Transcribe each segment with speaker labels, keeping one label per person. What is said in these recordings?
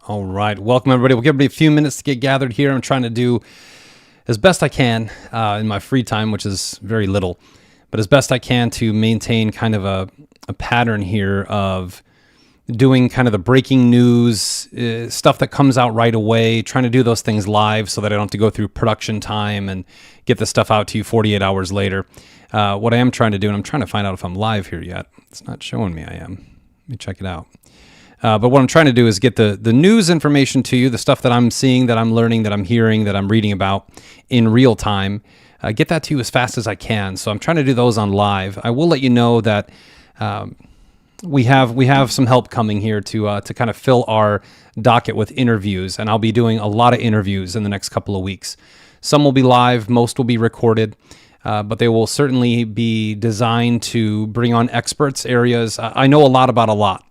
Speaker 1: All right. Welcome, everybody. We'll give everybody a few minutes to get gathered here. I'm trying to do as best I can in my free time, which is very little, but as best I can to maintain kind of a pattern here of doing kind of the breaking news, stuff that comes out right away, trying to do those things live so that I don't have to go through production time and get the stuff out to you 48 hours later. What I am trying to do, and I'm trying to find out if I'm live here yet. It's not showing me I am. Let me check it out. But what I'm trying to do is get the news information to you, the stuff that I'm seeing, that I'm learning, that I'm hearing, that I'm reading about in real time. Get that to you as fast as I can. So I'm trying to do those on live. I will let you know that we have some help coming here to kind of fill our docket with interviews, and I'll be doing a lot of interviews in the next couple of weeks. Some will be live, most will be recorded. But they will certainly be designed to bring on experts areas. I know a lot about a lot.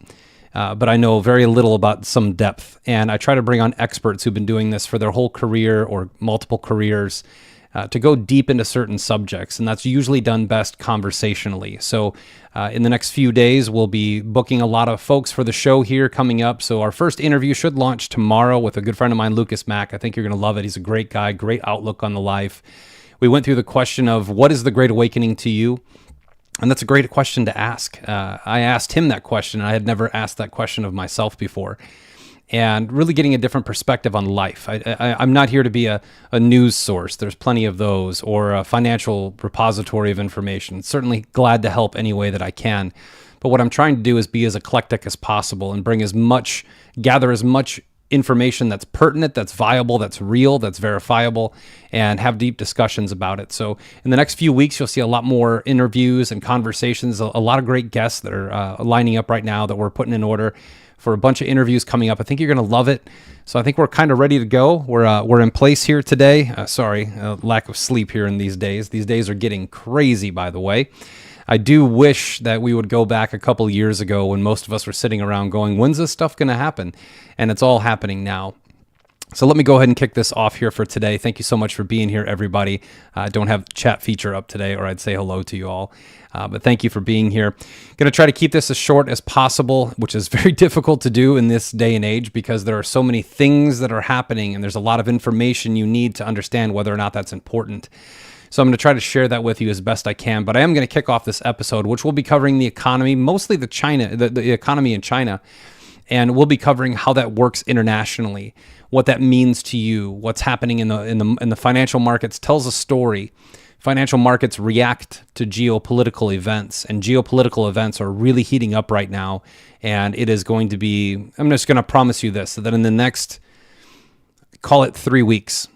Speaker 1: But I know very little about some depth. And I try to bring on experts who've been doing this for their whole career or multiple careers to go deep into certain subjects. And that's usually done best conversationally. So in the next few days, we'll be booking a lot of folks for the show here coming up. So our first interview should launch tomorrow with a good friend of mine, Lucas Mack. I think you're going to love it. He's a great guy, great outlook on the life. We went through the question of what is the Great Awakening to you? And that's a great question to ask. I asked him that question, and I had never asked that question of myself before. And really getting a different perspective on life. I'm not here to be a news source. There's plenty of those, or a financial repository of information. Certainly glad to help any way that I can. But what I'm trying to do is be as eclectic as possible and gather as much information that's pertinent, that's viable, that's real, that's verifiable, and have deep discussions about it. So in the next few weeks, you'll see a lot more interviews and conversations, a lot of great guests that are lining up right now that we're putting in order for a bunch of interviews coming up. I think you're going to love it. So I think we're kind of ready to go. We're in place here today. Lack of sleep here in these days. These days are getting crazy, by the way. I do wish that we would go back a couple years ago when most of us were sitting around going, when's this stuff going to happen? And it's all happening now. So let me go ahead and kick this off here for today. Thank you so much for being here, everybody. I don't have the chat feature up today, or I'd say hello to you all. But thank you for being here. Going to try to keep this as short as possible, which is very difficult to do in this day and age because there are so many things that are happening and there's a lot of information you need to understand whether or not that's important. So I'm going to try to share that with you as best I can. But I am going to kick off this episode, which will be covering the economy, mostly the economy in China. And we'll be covering how that works internationally, what that means to you, what's happening in the financial markets tells a story. Financial markets react to geopolitical events, and geopolitical events are really heating up right now. And it is going to be, I'm just going to promise you this, so that in the next, call it 3 weeks,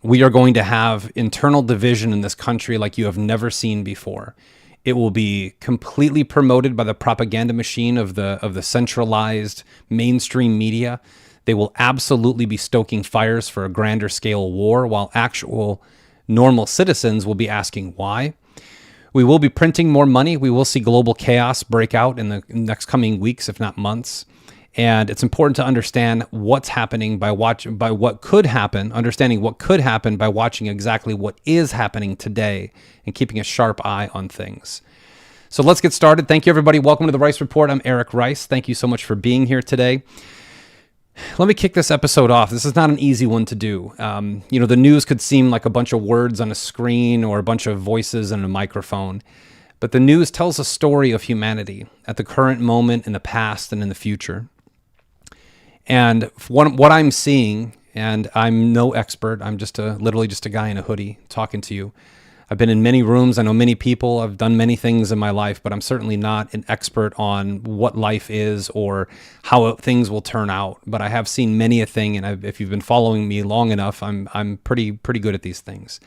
Speaker 1: we are going to have internal division in this country like you have never seen before. It will be completely promoted by the propaganda machine of the centralized mainstream media. They will absolutely be stoking fires for a grander scale war, while actual normal citizens will be asking why. We will be printing more money. We will see global chaos break out in the next coming weeks, if not months. And it's important to understand what's happening by what could happen, understanding what could happen by watching exactly what is happening today and keeping a sharp eye on things. So let's get started. Thank you, everybody. Welcome to The Rice Report. I'm Eric Rice. Thank you so much for being here today. Let me kick this episode off. This is not an easy one to do. The news could seem like a bunch of words on a screen or a bunch of voices and a microphone. But the news tells a story of humanity at the current moment, in the past, and in the future. And what I'm seeing, and I'm no expert, I'm literally just a guy in a hoodie talking to you. I've been in many rooms, I know many people, I've done many things in my life, but I'm certainly not an expert on what life is or how things will turn out. But I have seen many a thing, and if you've been following me long enough, I'm pretty good at these things.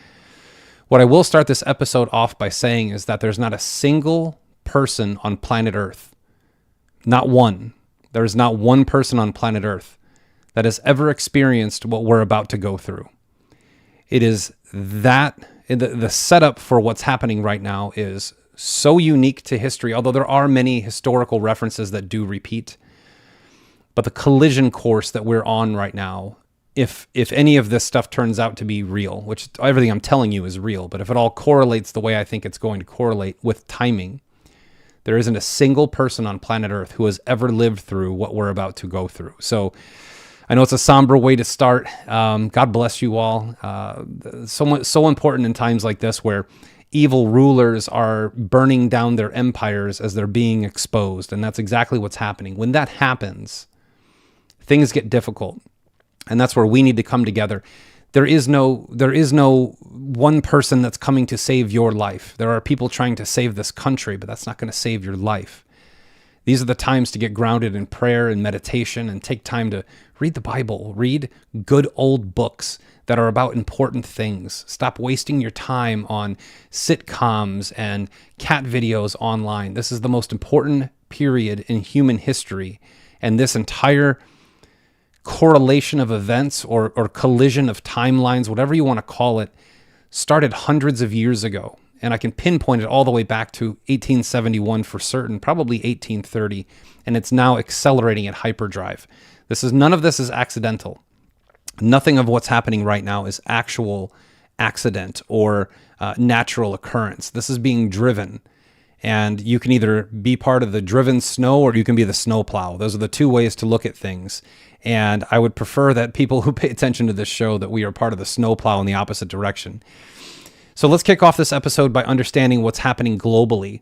Speaker 1: What I will start this episode off by saying is that there's not a single person on planet Earth, not one. There is not one person on planet Earth that has ever experienced what we're about to go through. It is that the setup for what's happening right now is so unique to history, although there are many historical references that do repeat. But the collision course that we're on right now, if any of this stuff turns out to be real, which everything I'm telling you is real, but if it all correlates the way I think it's going to correlate with timing, There isn't a single person on planet Earth who has ever lived through what we're about to go through. So I know it's a somber way to start. God bless you all. So important in times like this where evil rulers are burning down their empires as they're being exposed. And that's exactly what's happening. When that happens, things get difficult. And that's where we need to come together. There is no one person that's coming to save your life. There are people trying to save this country, but that's not going to save your life. These are the times to get grounded in prayer and meditation and take time to read the Bible, read good old books that are about important things. Stop wasting your time on sitcoms and cat videos online. This is the most important period in human history. And this entire correlation of events or collision of timelines, whatever you want to call it, started hundreds of years ago. And I can pinpoint it all the way back to 1871 for certain, probably 1830. And it's now accelerating at hyperdrive. None of this is accidental. Nothing of what's happening right now is actual accident or natural occurrence. This is being driven. And you can either be part of the driven snow or you can be the snowplow. Those are the two ways to look at things. And I would prefer that people who pay attention to this show, that we are part of the snowplow in the opposite direction. So let's kick off this episode by understanding what's happening globally.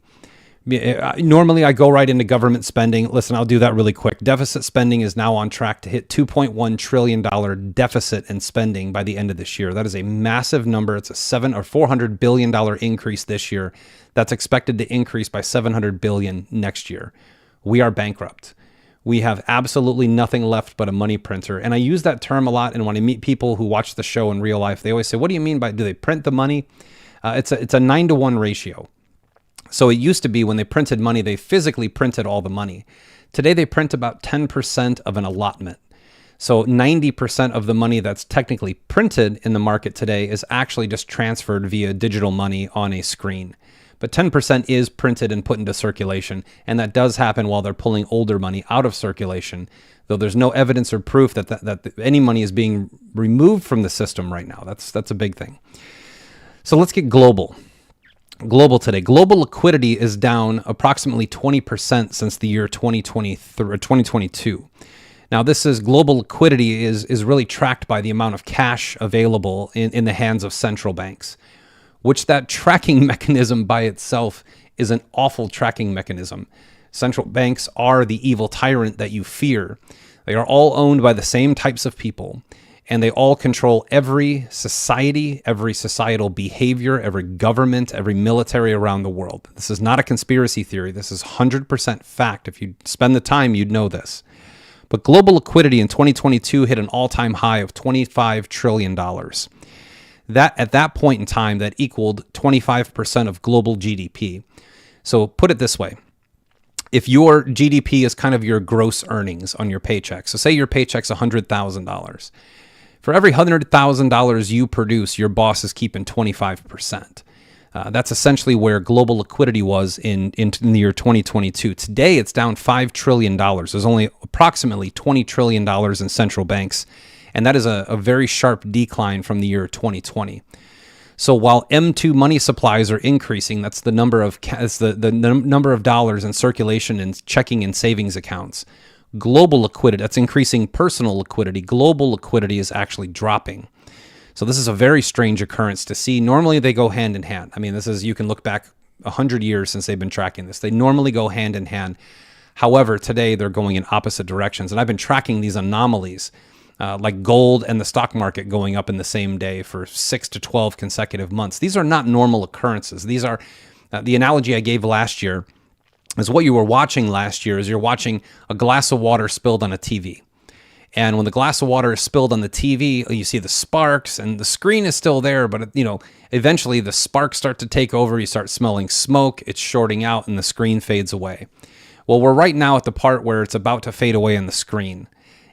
Speaker 1: Normally, I go right into government spending. Listen, I'll do that really quick. Deficit spending is now on track to hit $2.1 trillion deficit in spending by the end of this year. That is a massive number. It's a $400 billion increase this year. That's expected to increase by $700 billion next year. We are bankrupt. We have absolutely nothing left but a money printer. And I use that term a lot. And when I meet people who watch the show in real life, they always say, what do you mean by, do they print the money? It's a 9-to-1 ratio. So it used to be when they printed money, they physically printed all the money. Today, they print about 10% of an allotment. So 90% of the money that's technically printed in the market today is actually just transferred via digital money on a screen. But 10% is printed and put into circulation, and that does happen while they're pulling older money out of circulation, though there's no evidence or proof that any money is being removed from the system right now. That's a big thing. So let's get global. Global today. Global liquidity is down approximately 20% since the year 2022. Now, global liquidity is really tracked by the amount of cash available in the hands of central banks, which that tracking mechanism by itself is an awful tracking mechanism. Central banks are the evil tyrant that you fear. They are all owned by the same types of people, and they all control every society, every societal behavior, every government, every military around the world. This is not a conspiracy theory. This is 100% fact. If you spend the time, you'd know this. But global liquidity in 2022 hit an all-time high of $25 trillion. That at that point in time, that equaled 25% of global GDP. So put it this way. If your GDP is kind of your gross earnings on your paycheck, so say your paycheck's $100,000. For every $100,000 you produce, your boss is keeping 25%. That's essentially where global liquidity was in the year 2022. Today, it's down $5 trillion. There's only approximately $20 trillion in central banks, and that is a very sharp decline from the year 2020. So while M2 money supplies are increasing, that's the number of number of dollars in circulation and checking and savings accounts. Global liquidity, that's increasing personal liquidity. Global liquidity is actually dropping. So this is a very strange occurrence to see. Normally they go hand in hand. I mean, you can look back 100 years since they've been tracking this. They normally go hand in hand. However, today they're going in opposite directions. And I've been tracking these anomalies, like gold and the stock market going up in the same day for 6 to 12 consecutive months. These are not normal occurrences. These are, the analogy I gave last year is what you were watching last year is you're watching a glass of water spilled on a TV. And when the glass of water is spilled on the TV, you see the sparks and the screen is still there, but eventually the sparks start to take over. You start smelling smoke, it's shorting out, and the screen fades away. Well, we're right now at the part where it's about to fade away on the screen.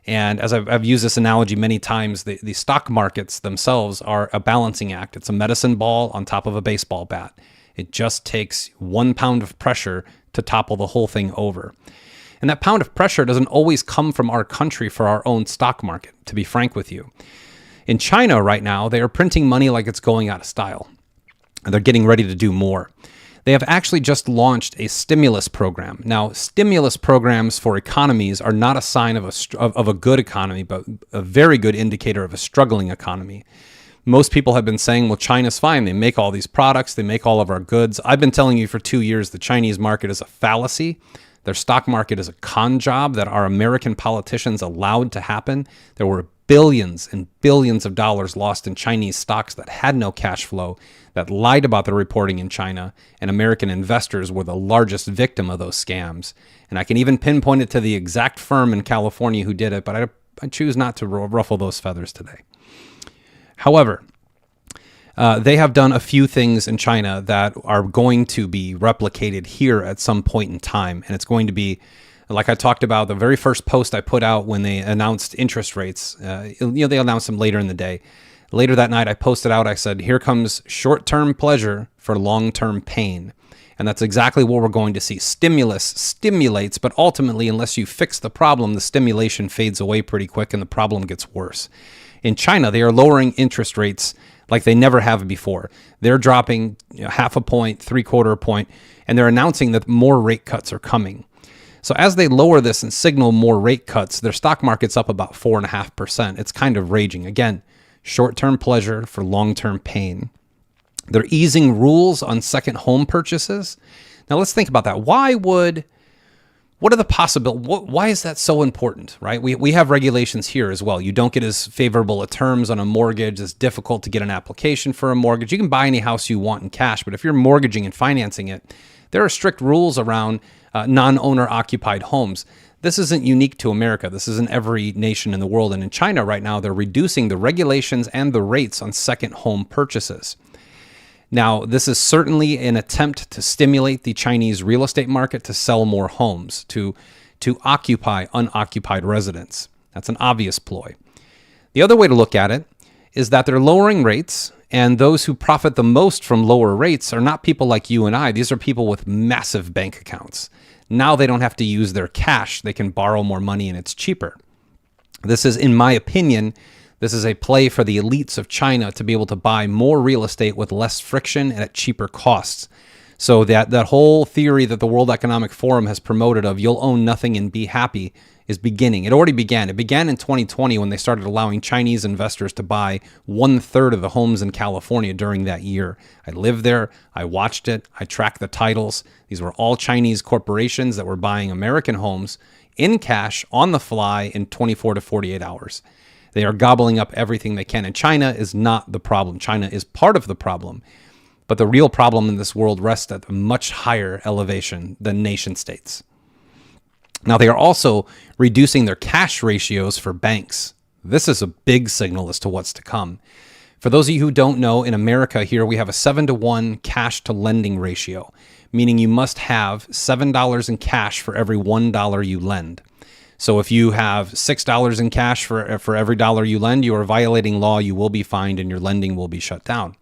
Speaker 1: And as I've used this analogy many times, the stock markets themselves are a balancing act. It's a medicine ball on top of a baseball bat. It just takes 1 pound of pressure to topple the whole thing over. And that pound of pressure doesn't always come from our country for our own stock market, to be frank with you. In China right now, they are printing money like it's going out of style. And they're getting ready to do more. They have actually just launched a stimulus program. Now, stimulus programs for economies are not a sign of a good economy, but a very good indicator of a struggling economy. Most people have been saying, well, China's fine. They make all these products. They make all of our goods. I've been telling you for 2 years the Chinese market is a fallacy. Their stock market is a con job that our American politicians allowed to happen. There were billions and billions of dollars lost in Chinese stocks that had no cash flow, that lied about their reporting in China, and American investors were the largest victim of those scams. And I can even pinpoint it to the exact firm in California who did it, but I choose not to ruffle those feathers today. However, they have done a few things in China that are going to be replicated here at some point in time. And it's going to be, like I talked about, the very first post I put out when they announced interest rates. They announced them later in the day. Later that night, I posted out, I said, here comes short-term pleasure for long-term pain. And that's exactly what we're going to see. Stimulus stimulates, but ultimately, unless you fix the problem, the stimulation fades away pretty quick and the problem gets worse. In China, they are lowering interest rates like they never have before. They're dropping half a point, 3/4 point, and they're announcing that more rate cuts are coming. So as they lower this and signal more rate cuts, their stock market's up about 4.5%. It's kind of raging. Again, short-term pleasure for long-term pain. They're easing rules on second home purchases. Now let's think about that. What are the possibilities? Why is that so important, right? We have regulations here as well. You don't get as favorable terms on a mortgage. It's difficult to get an application for a mortgage. You can buy any house you want in cash, but if you're mortgaging and financing it, there are strict rules around non-owner occupied homes. This isn't unique to America. This is in every nation in the world. And in China right now, they're reducing the regulations and the rates on second home purchases. Now, this is certainly an attempt to stimulate the Chinese real estate market to sell more homes, to occupy unoccupied residents. That's an obvious ploy. The other way to look at it is that they're lowering rates, and those who profit the most from lower rates are not people like you and I. These are people with massive bank accounts. Now they don't have to use their cash. They can borrow more money, and it's cheaper. This is, in my opinion, this is a play for the elites of China to be able to buy more real estate with less friction and at cheaper costs. So that whole theory that the World Economic Forum has promoted of you'll own nothing and be happy is beginning. It already began. It began in 2020 when they started allowing Chinese investors to buy 1/3 of the homes in California during that year. I lived there. I watched it. I tracked the titles. These were all Chinese corporations that were buying American homes in cash on the fly in 24 to 48 hours. They are gobbling up everything they can. And China is not the problem. China is part of the problem. But the real problem in this world rests at a much higher elevation than nation states. Now, they are also reducing their cash ratios for banks. This is a big signal as to what's to come. For those of you who don't know, in America here, we have a 7-to-1 cash to lending ratio, meaning you must have $7 in cash for every $1 you lend. So if you have $6 in cash for every dollar you lend, you are violating law, you will be fined, and your lending will be shut down.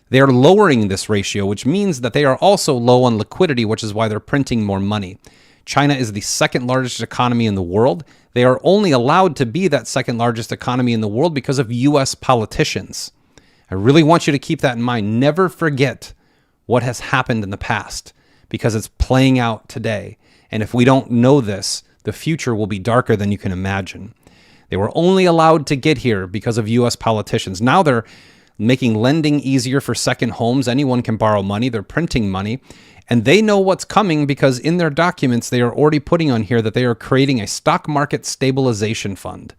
Speaker 1: They are lowering this ratio, which means that they are also low on liquidity, which is why they're printing more money. China is the second largest economy in the world. They are only allowed to be that second largest economy in the world because of U.S. politicians. I really want you to keep that in mind. Never forget what has happened in the past because it's playing out today. And if we don't know this, the future will be darker than you can imagine. They were only allowed to get here because of U.S. politicians. Now they're making lending easier for second homes. Anyone can borrow money. They're printing money. And they know what's coming because in their documents, they are already putting on here that they are creating a stock market stabilization fund.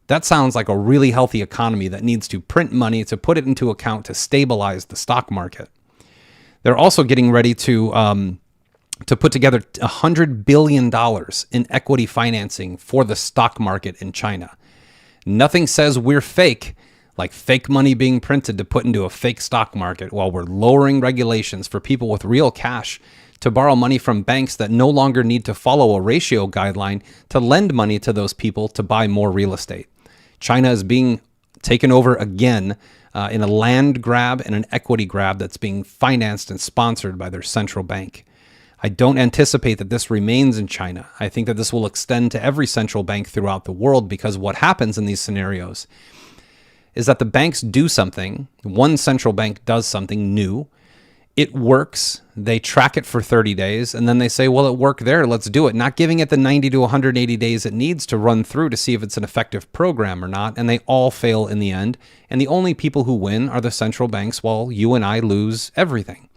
Speaker 1: That sounds like a really healthy economy that needs to print money to put it into account to stabilize the stock market. They're also getting ready to put together $100 billion in equity financing for the stock market in China. Nothing says we're fake, like fake money being printed to put into a fake stock market while we're lowering regulations for people with real cash to borrow money from banks that no longer need to follow a ratio guideline to lend money to those people to buy more real estate. China is being taken over again in a land grab and an equity grab that's being financed and sponsored by their central bank. I don't anticipate that this remains in China. I think that this will extend to every central bank throughout the world because what happens in these scenarios is that the banks do something, one central bank does something new, It works. They track it for 30 days, and then they say, well, it worked there, let's do it. Not giving it the 90 to 180 days it needs to run through to see if it's an effective program or not, and they all fail in the end. And the only people who win are the central banks, while you and I lose everything.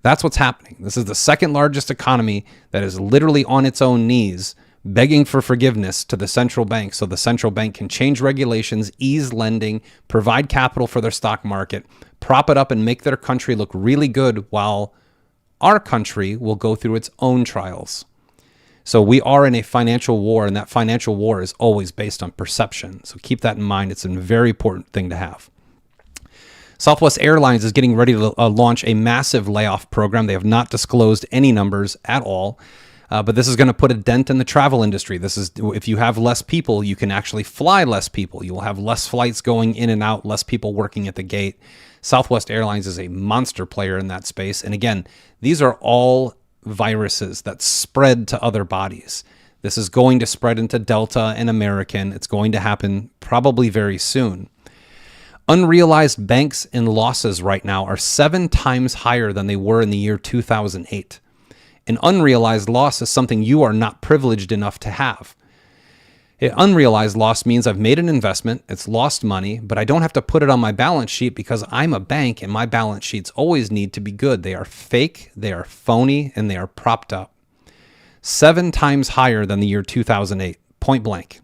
Speaker 1: That's what's happening. This is the second largest economy that is literally on its own knees, begging for forgiveness to the central bank so the central bank can change regulations, ease lending, provide capital for their stock market, prop it up and make their country look really good, while our country will go through its own trials. So we are in a financial war, and that financial war is always based on perception. So keep that in mind. It's a very important thing to have. Southwest Airlines is getting ready to launch a massive layoff program. They have not disclosed any numbers at all. But this is going to put a dent in the travel industry. This is, if you have less people, you can actually fly less people. You will have less flights going in and out, less people working at the gate. Southwest Airlines is a monster player in that space. And again, these are all viruses that spread to other bodies. This is going to spread into Delta and American. It's going to happen probably very soon. Unrealized banks and losses right now are 7 times higher than they were in the year 2008. An unrealized loss is something you are not privileged enough to have. An unrealized loss means I've made an investment, it's lost money, but I don't have to put it on my balance sheet because I'm a bank and my balance sheets always need to be good. They are fake, they are phony, and they are propped up. 7 times higher than the year 2008, point blank.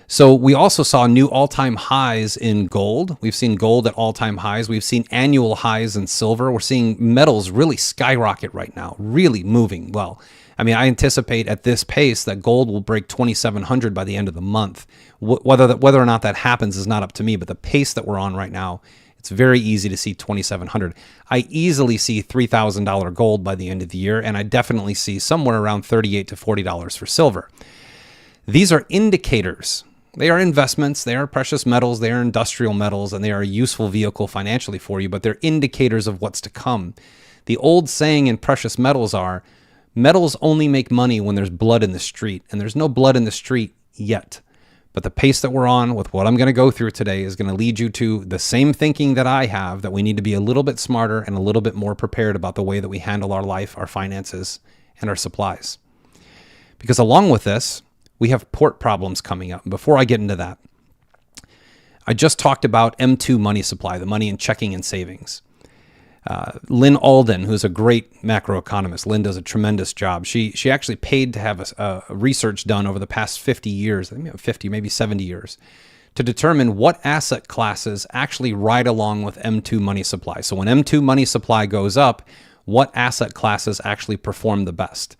Speaker 1: So we also saw new all-time highs in gold. We've seen gold at all-time highs. We've seen annual highs in silver. We're seeing metals really skyrocket right now, really moving well. I mean, I anticipate at this pace that gold will break 2,700 by the end of the month. Whether or not that happens is not up to me, but the pace that we're on right now, it's very easy to see 2,700. I easily see $3,000 gold by the end of the year, and I definitely see somewhere around $38 to $40 for silver. These are indicators. They are investments, they are precious metals, they are industrial metals, and they are a useful vehicle financially for you, but they're indicators of what's to come. The old saying in precious metals are, metals only make money when there's blood in the street, and there's no blood in the street yet. But the pace that we're on with what I'm going to go through today is going to lead you to the same thinking that I have, that we need to be a little bit smarter and a little bit more prepared about the way that we handle our life, our finances, and our supplies. Because along with this, we have port problems coming up. Before I get into that, I just talked about M2 money supply, the money in checking and savings. Lynn Alden, who's a great macroeconomist, Lynn does a tremendous job. She actually paid to have a research done over the past 50 years, maybe 70 years, to determine what asset classes actually ride along with M2 money supply. So when M2 money supply goes up, what asset classes actually perform the best?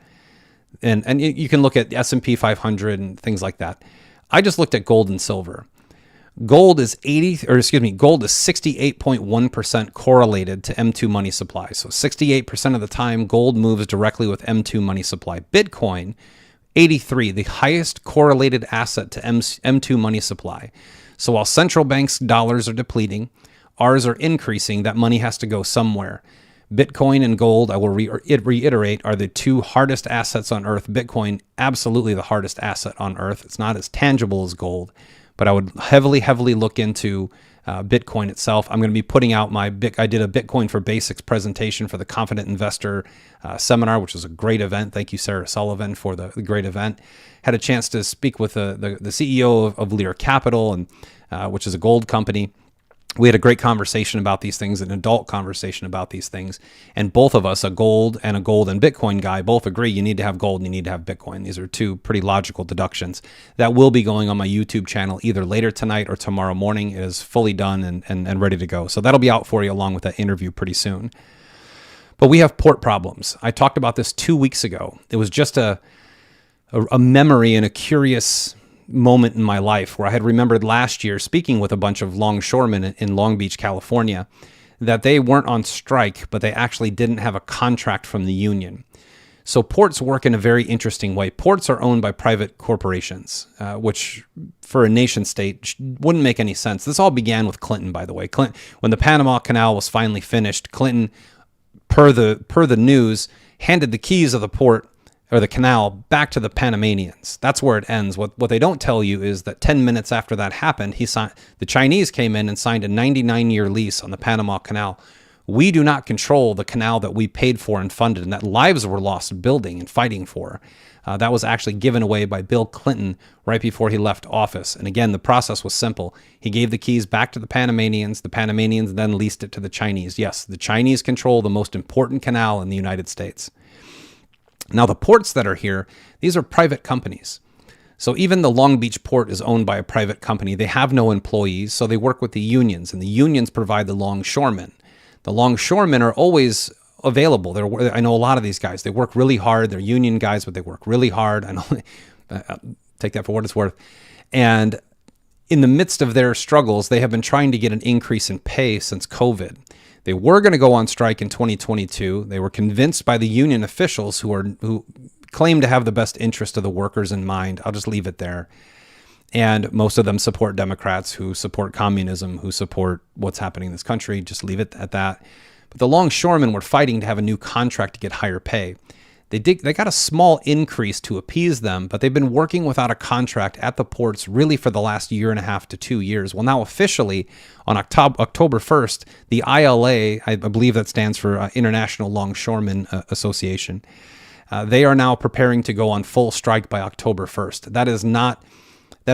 Speaker 1: And you can look at S&P 500 and things like that. I just looked at gold and silver. Gold is 68.1% correlated to M2 money supply. So 68% of the time, gold moves directly with M2 money supply. Bitcoin, 83, the highest correlated asset to M2 money supply. So while central banks' dollars are depleting, ours are increasing. That money has to go somewhere. Bitcoin and gold, I will reiterate, are the two hardest assets on earth. Bitcoin, absolutely the hardest asset on earth. It's not as tangible as gold, but I would heavily look into Bitcoin itself. I'm going to be putting out I did a Bitcoin for Basics presentation for the Confident Investor seminar, which was a great event. Thank you, Sarah Sullivan, for the great event. Had a chance to speak with the CEO of Lear Capital, and which is a gold company. We had a great conversation about these things, an adult conversation about these things. And both of us, a gold and Bitcoin guy, both agree you need to have gold and you need to have Bitcoin. These are two pretty logical deductions that will be going on my YouTube channel either later tonight or tomorrow morning. It is fully done and ready to go. So that'll be out for you along with that interview pretty soon. But we have port problems. I talked about this 2 weeks ago. It was just a memory and a curious moment in my life where I had remembered last year speaking with a bunch of longshoremen in Long Beach, California, that they weren't on strike, but they actually didn't have a contract from the union. So ports work in a very interesting way. Ports are owned by private corporations, which for a nation state wouldn't make any sense. This all began with Clinton, by the way. When the Panama Canal was finally finished, Clinton, per the news, handed the keys of the port or the canal back to the Panamanians. That's where it ends. What they don't tell you is that 10 minutes after that happened, the Chinese came in and signed a 99-year lease on the Panama Canal We do not control the canal that we paid for and funded and that lives were lost building and fighting for. That was actually given away by Bill Clinton right before he left office. And again, the process was simple. He gave the keys back to the Panamanians. The Panamanians then leased it to the Chinese. Yes, the Chinese control the most important canal in the United States. Now, the ports that are here, these are private companies. So even the Long Beach port is owned by a private company. They have no employees, so they work with the unions, and the unions provide the longshoremen. The longshoremen are always available. I know a lot of these guys. They work really hard. They're union guys, but they work really hard. I know, take that for what it's worth. And in the midst of their struggles, they have been trying to get an increase in pay since COVID. They were going to go on strike in 2022. They were convinced by the union officials who claim to have the best interest of the workers in mind. I'll just leave it there. And most of them support Democrats who support communism, who support what's happening in this country. Just leave it at that. But the longshoremen were fighting to have a new contract to get higher pay. They got a small increase to appease them, but they've been working without a contract at the ports really for the last 1.5 to 2 years. Well, now officially on October 1st, the ILA, I believe that stands for International Longshoremen Association, they are now preparing to go on full strike by October 1st. That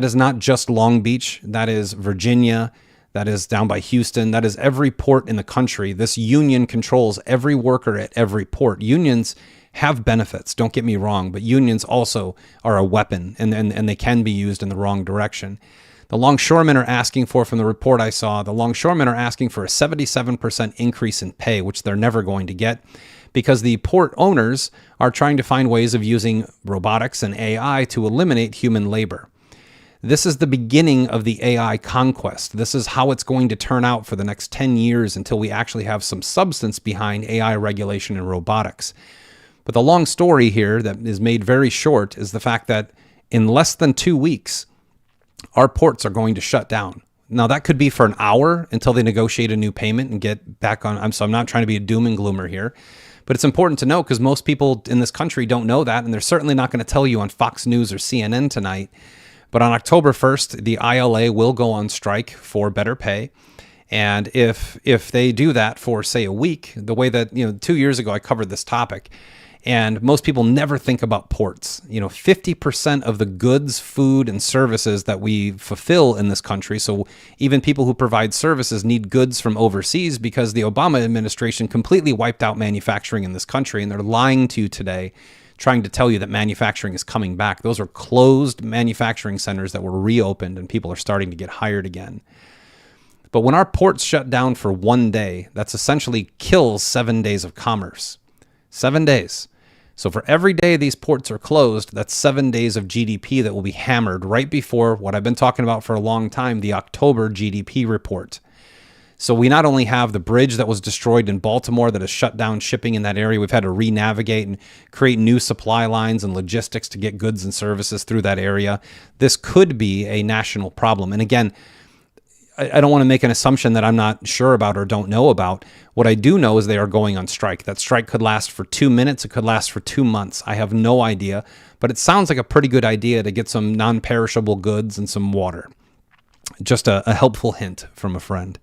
Speaker 1: is not just Long Beach. That is Virginia. That is down by Houston. That is every port in the country. This union controls every worker at every port. Unions have benefits, don't get me wrong, but unions also are a weapon, and they can be used in the wrong direction. The longshoremen are asking for, from the report I saw, the longshoremen are asking for a 77% increase in pay, which they're never going to get, because the port owners are trying to find ways of using robotics and AI to eliminate human labor. This is the beginning of the AI conquest. This is how it's going to turn out for the next 10 years until we actually have some substance behind AI regulation and robotics. But the long story here that is made very short is the fact that in less than 2 weeks, our ports are going to shut down. Now, that could be for an hour until they negotiate a new payment and get back on. So I'm not trying to be a doom and gloomer here. But it's important to know because most people in this country don't know that, and they're certainly not going to tell you on Fox News or CNN tonight. But on October 1st, the ILA will go on strike for better pay. And if they do that for, say, a week, the way that, 2 years ago I covered this topic, and most people never think about ports. 50% of the goods, food, and services that we fulfill in this country, so even people who provide services need goods from overseas because the Obama administration completely wiped out manufacturing in this country, and they're lying to you today, trying to tell you that manufacturing is coming back. Those are closed manufacturing centers that were reopened, and people are starting to get hired again. But when our ports shut down for 1 day, that's essentially kills 7 days of commerce. 7 days. So for every day these ports are closed, that's 7 days of GDP that will be hammered right before what I've been talking about for a long time, the October GDP report. So we not only have the bridge that was destroyed in Baltimore that has shut down shipping in that area, we've had to re-navigate and create new supply lines and logistics to get goods and services through that area. This could be a national problem. And again, I don't want to make an assumption that I'm not sure about or don't know about. What I do know is they are going on strike. That strike could last for 2 minutes. It could last for 2 months. I have no idea, but it sounds like a pretty good idea to get some non-perishable goods and some water. Just a helpful hint from a friend.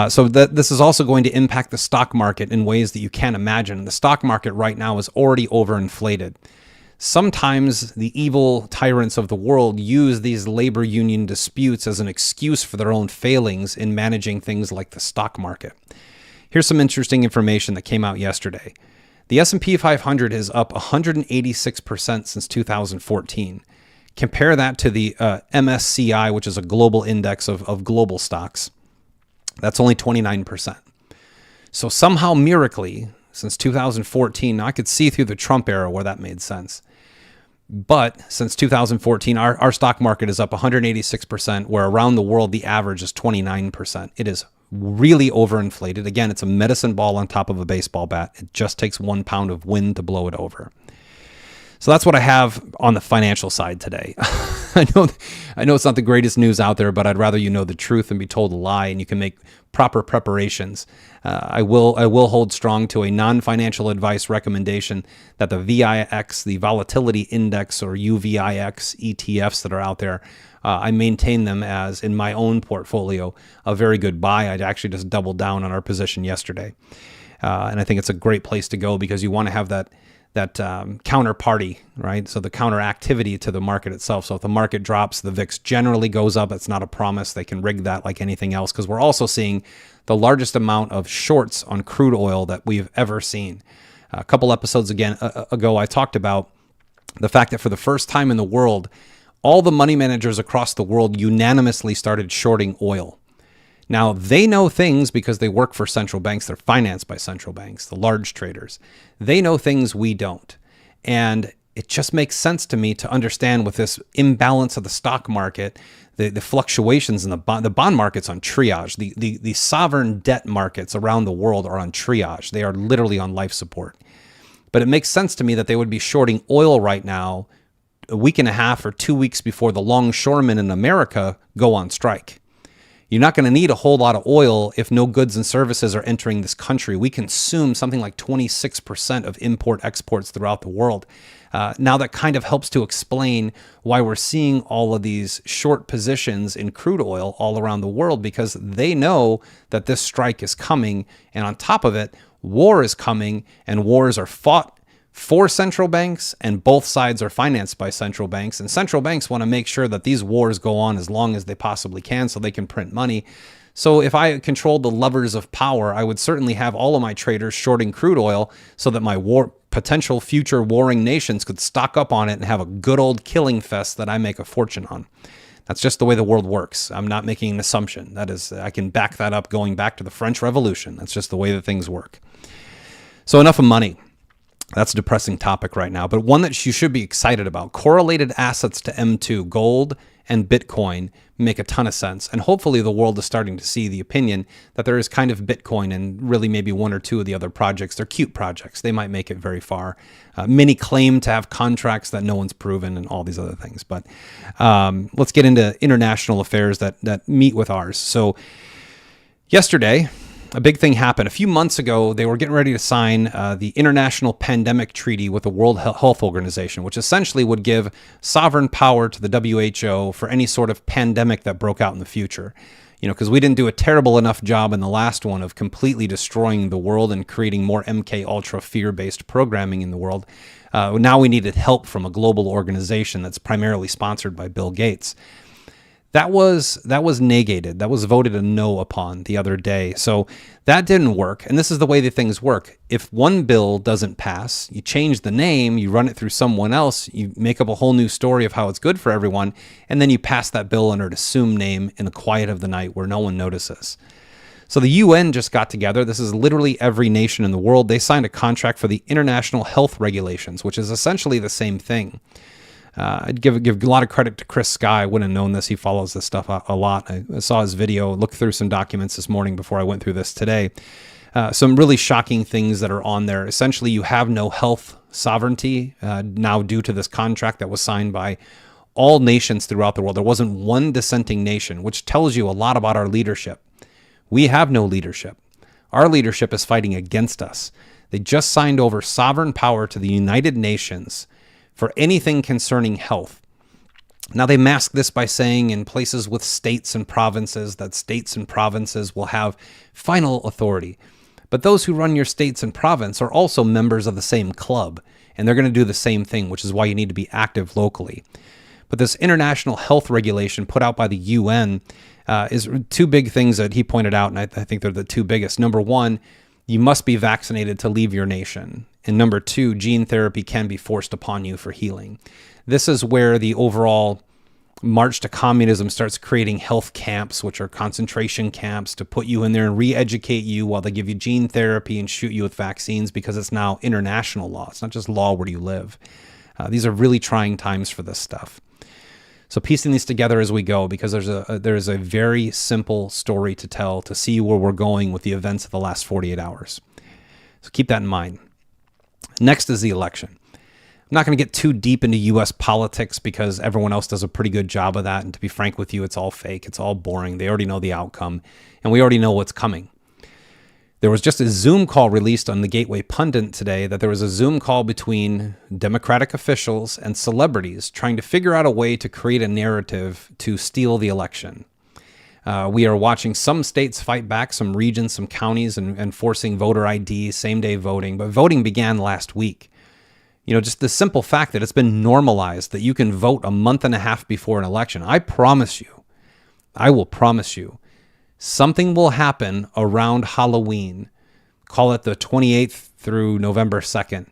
Speaker 1: So this is also going to impact the stock market in ways that you can't imagine. The stock market right now is already overinflated. Sometimes the evil tyrants of the world use these labor union disputes as an excuse for their own failings in managing things like the stock market. Here's some interesting information that came out yesterday. The S&P 500 is up 186% since 2014. Compare that to the MSCI, which is a global index of global stocks. That's only 29%. So somehow, miraculously, since 2014, now I could see through the Trump era where that made sense. But since 2014, our stock market is up 186%, where around the world, the average is 29%. It is really overinflated. Again, it's a medicine ball on top of a baseball bat. It just takes 1 pound of wind to blow it over. So that's what I have on the financial side today. I know it's not the greatest news out there, but I'd rather you know the truth than be told a lie, and you can make proper preparations. I will hold strong to a non-financial advice recommendation that the VIX, the volatility index, or UVIX ETFs that are out there, I maintain them as, in my own portfolio, a very good buy. I'd actually just doubled down on our position yesterday. And I think it's a great place to go because you want to have that counterparty, right? So the counter activity to the market itself. So if the market drops, the VIX generally goes up. It's not a promise. They can rig that like anything else because we're also seeing the largest amount of shorts on crude oil that we've ever seen. A couple episodes ago, I talked about the fact that for the first time in the world, all the money managers across the world unanimously started shorting oil. Now, they know things because they work for central banks. They're financed by central banks, the large traders. They know things we don't. And it just makes sense to me to understand with this imbalance of the stock market, the fluctuations in the bond market's on triage. The sovereign debt markets around the world are on triage. They are literally on life support. But it makes sense to me that they would be shorting oil right now a week and a half or 2 weeks before the longshoremen in America go on strike. You're not going to need a whole lot of oil if no goods and services are entering this country. We consume something like 26% of import exports throughout the world. Now that kind of helps to explain why we're seeing all of these short positions in crude oil all around the world, because they know that this strike is coming. And on top of it, war is coming, and wars are fought for central banks, and both sides are financed by central banks. And central banks want to make sure that these wars go on as long as they possibly can so they can print money. So if I controlled the levers of power, I would certainly have all of my traders shorting crude oil so that my potential future warring nations could stock up on it and have a good old killing fest that I make a fortune on. That's just the way the world works. I'm not making an assumption. That is, I can back that up going back to the French Revolution. That's just the way that things work. So enough of money. That's a depressing topic right now, but one that you should be excited about. Correlated assets to M2, gold and Bitcoin, make a ton of sense. And hopefully the world is starting to see the opinion that there is kind of Bitcoin and really maybe one or two of the other projects. They're cute projects. They might make it very far. Many claim to have contracts that no one's proven and all these other things. But let's get into international affairs that meet with ours. So yesterday, a big thing happened. A few months ago, they were getting ready to sign the International Pandemic Treaty with the World Health Organization, which essentially would give sovereign power to the WHO for any sort of pandemic that broke out in the future. You know, because we didn't do a terrible enough job in the last one of completely destroying the world and creating more MK Ultra fear-based programming in the world. Now we needed help from a global organization that's primarily sponsored by Bill Gates. That was negated. That was voted a no upon the other day. So that didn't work. And this is the way that things work. If one bill doesn't pass, you change the name, you run it through someone else, you make up a whole new story of how it's good for everyone, and then you pass that bill under an assumed name in the quiet of the night where no one notices. So the UN just got together. This is literally every nation in the world. They signed a contract for the International Health Regulations, which is essentially the same thing. I'd give a lot of credit to Chris Sky. I wouldn't have known this. He follows this stuff a lot. I saw his video, looked through some documents this morning before I went through this today. Some really shocking things that are on there. Essentially, you have no health sovereignty now due to this contract that was signed by all nations throughout the world. There wasn't one dissenting nation, which tells you a lot about our leadership. We have no leadership. Our leadership is fighting against us. They just signed over sovereign power to the United Nations for anything concerning health. Now, they mask this by saying in places with states and provinces that states and provinces will have final authority. But those who run your states and province are also members of the same club, and they're going to do the same thing, which is why you need to be active locally. But this international health regulation put out by the UN is two big things that he pointed out, and I think they're the two biggest. Number one, you must be vaccinated to leave your nation. And number two, gene therapy can be forced upon you for healing. This is where the overall march to communism starts creating health camps, which are concentration camps to put you in there and re-educate you while they give you gene therapy and shoot you with vaccines, because it's now international law. It's not just law where you live. These are really trying times for this stuff. So piecing these together as we go, because there's a very simple story to tell to see where we're going with the events of the last 48 hours. So keep that in mind. Next is the election. not going to get too deep into U.S. politics because everyone else does a pretty good job of that. And to be frank with you, it's all fake. It's all boring. They already know the outcome, and we already know what's coming. There was just a Zoom call released on the Gateway Pundit today that there was a Zoom call between Democratic officials and celebrities trying to figure out a way to create a narrative to steal the election. We are watching some states fight back, some regions, some counties, and forcing voter ID, same-day voting. But voting began last week. Just the simple fact that it's been normalized that you can vote a month and a half before an election. I will promise you, something will happen around Halloween, call it the 28th through November 2nd,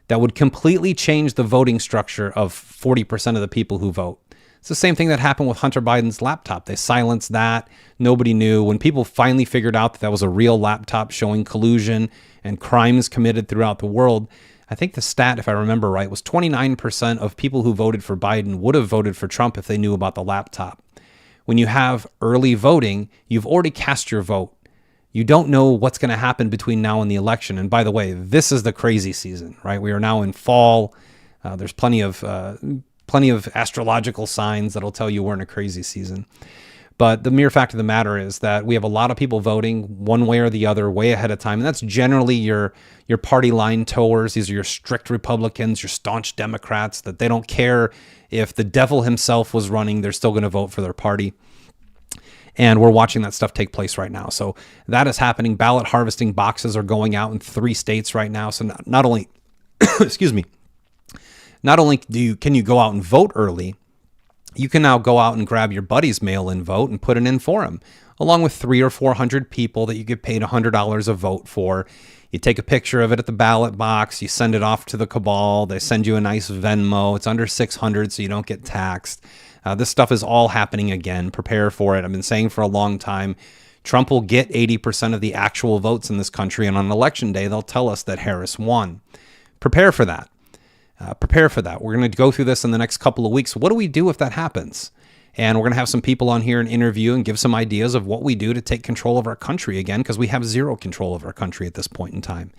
Speaker 1: that would completely change the voting structure of 40% of the people who vote. It's the same thing that happened with Hunter Biden's laptop. They silenced that. Nobody knew. When people finally figured out that that was a real laptop showing collusion and crimes committed throughout the world, I think the stat, if I remember right, was 29% of people who voted for Biden would have voted for Trump if they knew about the laptop. When you have early voting, you've already cast your vote. You don't know what's going to happen between now and the election. And by the way, this is the crazy season, right? We are now in fall. There's plenty of astrological signs that'll tell you we're in a crazy season. But the mere fact of the matter is that we have a lot of people voting one way or the other way ahead of time. And that's generally your party line towers. These are your strict Republicans, your staunch Democrats, that they don't care if the devil himself was running, they're still going to vote for their party. And we're watching that stuff take place right now. So that is happening. Ballot harvesting boxes are going out in 3 states right now. So not only, excuse me, not only can you go out and vote early, you can now go out and grab your buddy's mail-in vote and put it in for him, along with 300 or 400 people that you get paid $100 a vote for. You take a picture of it at the ballot box, you send it off to the cabal, they send you a nice Venmo. It's under $600 so you don't get taxed. This stuff is all happening again. Prepare for it. I've been saying for a long time, Trump will get 80% of the actual votes in this country, and on election day, they'll tell us that Harris won. Prepare for that. We're going to go through this in the next couple of weeks. What do we do if that happens? And we're going to have some people on here and interview and give some ideas of what we do to take control of our country again, because we have zero control of our country at this point in time.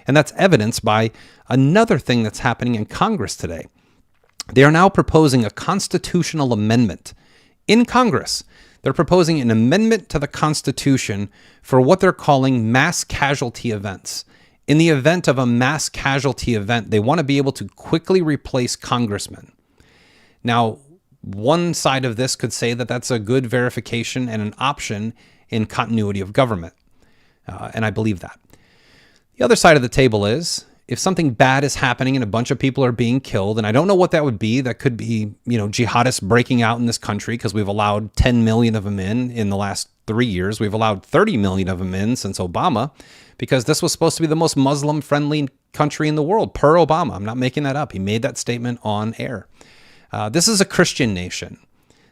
Speaker 1: And that's evidenced by another thing that's happening in Congress today. They are now proposing a constitutional amendment in Congress. They're proposing an amendment to the Constitution for what they're calling mass casualty events. In the event of a mass casualty event, they want to be able to quickly replace congressmen. Now, one side of this could say that that's a good verification and an option in continuity of government. And I believe that. The other side of the table is, if something bad is happening and a bunch of people are being killed, and I don't know what that would be, that could be, jihadists breaking out in this country, because we've allowed 10 million of them in the last 3 years. We've allowed 30 million of them in since Obama, because this was supposed to be the most Muslim-friendly country in the world, per Obama. I'm not making that up. He made that statement on air. This is a Christian nation.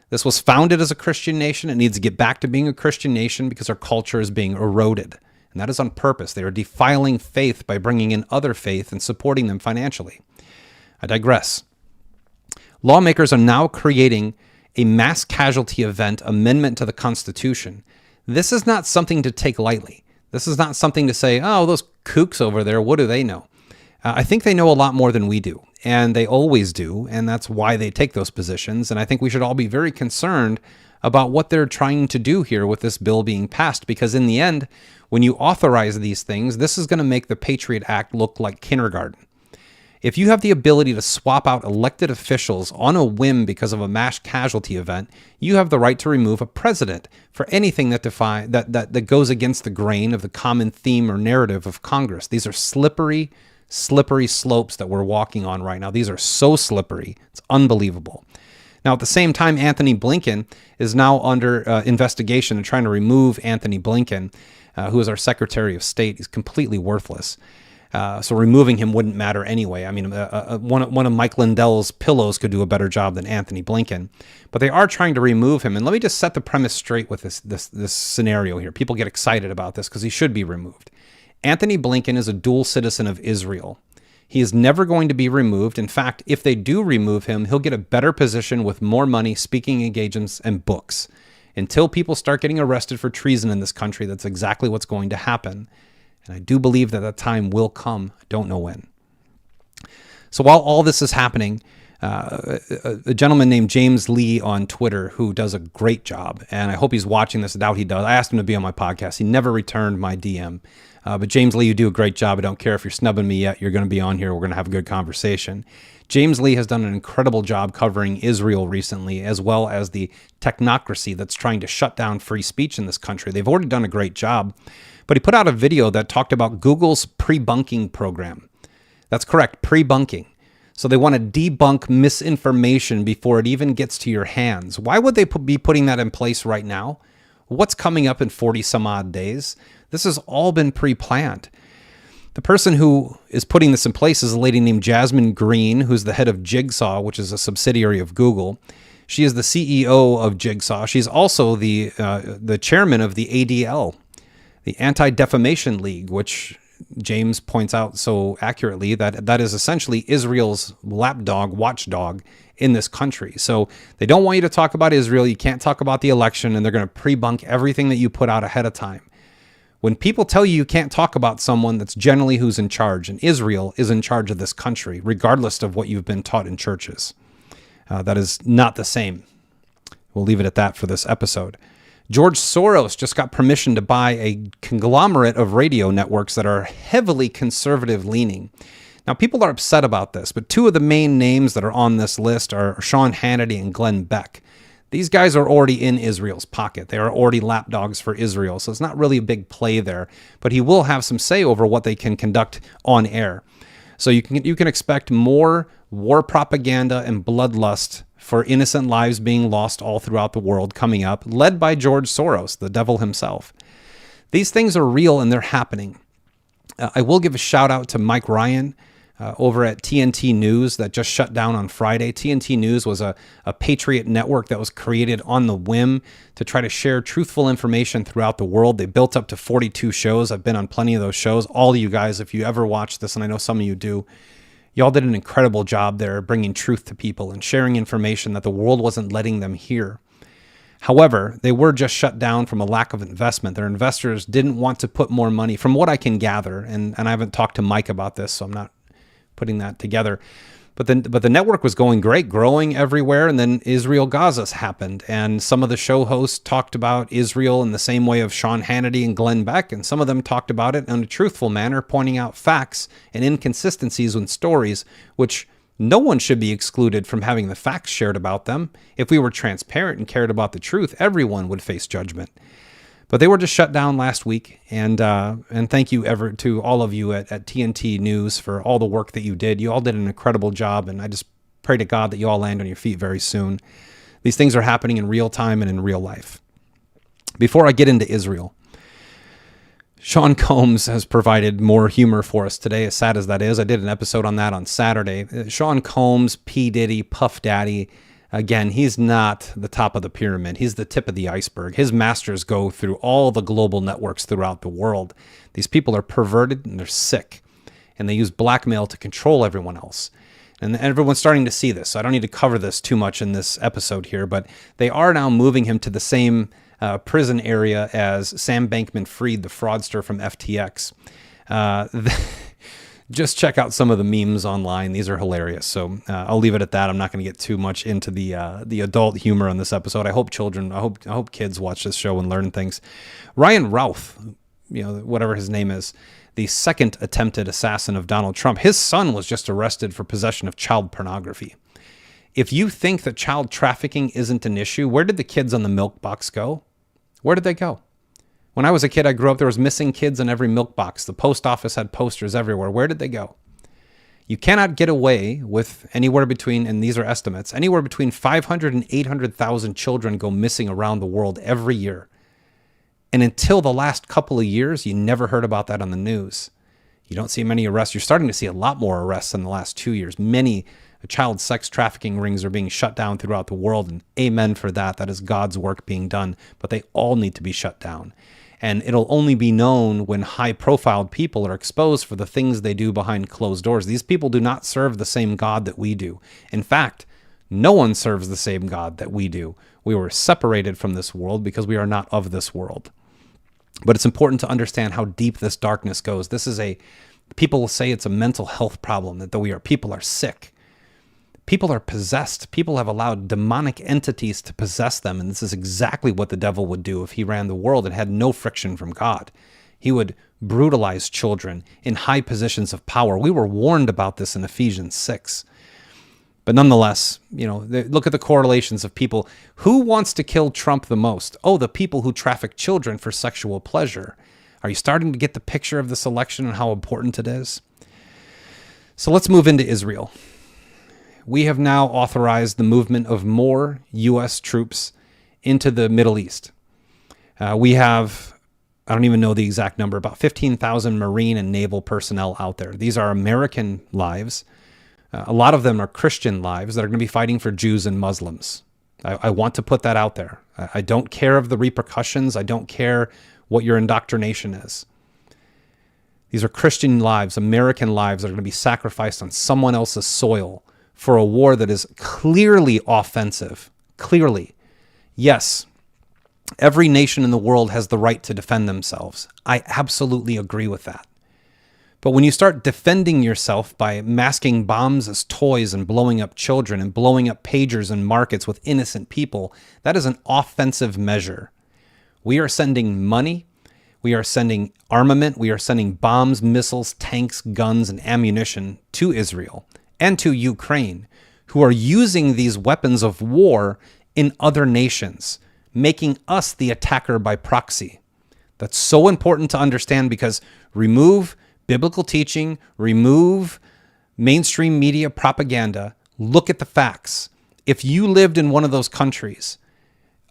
Speaker 1: This was founded as a Christian nation. It needs to get back to being a Christian nation because our culture is being eroded. And that is on purpose. They are defiling faith by bringing in other faith and supporting them financially. I digress. Lawmakers are now creating a mass casualty event amendment to the Constitution. This is not something to take lightly. This is not something to say, oh, those kooks over there, what do they know? I think they know a lot more than we do, and they always do, and that's why they take those positions. And I think we should all be very concerned about what they're trying to do here with this bill being passed, because in the end, when you authorize these things, this is going to make the Patriot Act look like kindergarten. If you have the ability to swap out elected officials on a whim because of a mass casualty event, you have the right to remove a president for anything that goes against the grain of the common theme or narrative of Congress. These are slippery slopes that we're walking on right now. These are so slippery. It's unbelievable. Now, at the same time, Anthony Blinken is now under investigation and trying to remove Anthony Blinken, who is our Secretary of State. He's completely worthless. So removing him wouldn't matter anyway. I mean, one of Mike Lindell's pillows could do a better job than Anthony Blinken. But they are trying to remove him. And let me just set the premise straight with this scenario here. People get excited about this because he should be removed. Anthony Blinken is a dual citizen of Israel. He is never going to be removed. In fact, if they do remove him, he'll get a better position with more money, speaking engagements, and books. Until people start getting arrested for treason in this country, that's exactly what's going to happen. And I do believe that time will come. I don't know when. So while all this is happening, a gentleman named James Lee on Twitter who does a great job, and I hope he's watching this. I doubt he does. I asked him to be on my podcast. He never returned my DM. But James Lee, you do a great job. I don't care if you're snubbing me yet. You're going to be on here. We're going to have a good conversation. James Lee has done an incredible job covering Israel recently, as well as the technocracy that's trying to shut down free speech in this country. They've already done a great job. But he put out a video that talked about Google's pre-bunking program. That's correct, pre-bunking. So they want to debunk misinformation before it even gets to your hands. Why would they be putting that in place right now? What's coming up in 40 some odd days? This has all been pre-planned. The person who is putting this in place is a lady named Jasmine Green, who's the head of Jigsaw, which is a subsidiary of Google. She is the CEO of Jigsaw. She's also the chairman of the ADL, the Anti-Defamation League, which James points out so accurately that is essentially Israel's lapdog, watchdog in this country. So they don't want you to talk about Israel. You can't talk about the election, and they're going to pre-bunk everything that you put out ahead of time. When people tell you can't talk about someone, that's generally who's in charge, and Israel is in charge of this country, regardless of what you've been taught in churches. That is not the same. We'll leave it at that for this episode. George Soros just got permission to buy a conglomerate of radio networks that are heavily conservative leaning. Now, people are upset about this, but two of the main names that are on this list are Sean Hannity and Glenn Beck. These guys are already in Israel's pocket. They are already lapdogs for Israel, so it's not really a big play there. But he will have some say over what they can conduct on air. So you can expect more war propaganda and bloodlust for innocent lives being lost all throughout the world coming up, led by George Soros, the devil himself. These things are real and they're happening. I will give a shout out to Mike Ryan over at TNT News that just shut down on Friday. TNT News was a patriot network that was created on the whim to try to share truthful information throughout the world. They built up to 42 shows. I've been on plenty of those shows. All of you guys, if you ever watch this, and I know some of you do, y'all did an incredible job there bringing truth to people and sharing information that the world wasn't letting them hear. However, they were just shut down from a lack of investment. Their investors didn't want to put more money, from what I can gather, and I haven't talked to Mike about this, so I'm not putting that together. But the network was going great, growing everywhere, and then Israel-Gaza happened, and some of the show hosts talked about Israel in the same way of Sean Hannity and Glenn Beck, and some of them talked about it in a truthful manner, pointing out facts and inconsistencies in stories, which no one should be excluded from having the facts shared about them. If we were transparent and cared about the truth, everyone would face judgment. But they were just shut down last week, and thank you to all of you at TNT News for all the work that you did. You all did an incredible job, and I just pray to God that you all land on your feet very soon. These things are happening in real time and in real life. Before I get into Israel, Sean Combs has provided more humor for us today, as sad as that is. I did an episode on that on Saturday. Sean Combs, P. Diddy, Puff Daddy. Again, he's not the top of the pyramid. He's the tip of the iceberg. His masters go through all the global networks throughout the world. These people are perverted and they're sick, and they use blackmail to control everyone else. And everyone's starting to see this, so I don't need to cover this too much in this episode here, but they are now moving him to the same prison area as Sam Bankman-Fried, the fraudster from FTX. Just check out some of the memes online. These are hilarious. So I'll leave it at that. I'm not going to get too much into the adult humor on this episode. I hope kids watch this show and learn things. Ryan Routh, whatever his name is, the second attempted assassin of Donald Trump, his son was just arrested for possession of child pornography. If you think that child trafficking isn't an issue, where did the kids on the milk box go? Where did they go? When I was a kid, I grew up, there was missing kids in every milk box. The post office had posters everywhere. Where did they go? You cannot get away with anywhere between, and these are estimates, anywhere between 500 and 800,000 children go missing around the world every year. And until the last couple of years, you never heard about that on the news. You don't see many arrests. You're starting to see a lot more arrests in the last 2 years. Many child sex trafficking rings are being shut down throughout the world, and amen for that. That is God's work being done, but they all need to be shut down. And it'll only be known when high-profile people are exposed for the things they do behind closed doors. These people do not serve the same God that we do. In fact, no one serves the same God that we do. We were separated from this world because we are not of this world. But it's important to understand how deep this darkness goes. This is the People will say it's a mental health problem, that people are sick. People are possessed. People have allowed demonic entities to possess them, and this is exactly what the devil would do if he ran the world and had no friction from God. He would brutalize children in high positions of power. We were warned about this in Ephesians 6. But nonetheless, look at the correlations of people. Who wants to kill Trump the most? Oh, the people who traffic children for sexual pleasure. Are you starting to get the picture of this election and how important it is? So let's move into Israel. We have now authorized the movement of more U.S. troops into the Middle East. We have, I don't even know the exact number, about 15,000 Marine and naval personnel out there. These are American lives. A lot of them are Christian lives that are going to be fighting for Jews and Muslims. I want to put that out there. I don't care of the repercussions. I don't care what your indoctrination is. These are Christian lives, American lives that are going to be sacrificed on someone else's soil for a war that is clearly offensive. Clearly. Yes, every nation in the world has the right to defend themselves. I absolutely agree with that. But when you start defending yourself by masking bombs as toys and blowing up children and blowing up pagers and markets with innocent people, that is an offensive measure. We are sending money, we are sending armament, we are sending bombs, missiles, tanks, guns, and ammunition to Israel and to Ukraine, who are using these weapons of war in other nations, making us the attacker by proxy. That's so important to understand, because remove biblical teaching, remove mainstream media propaganda, look at the facts. If you lived in one of those countries,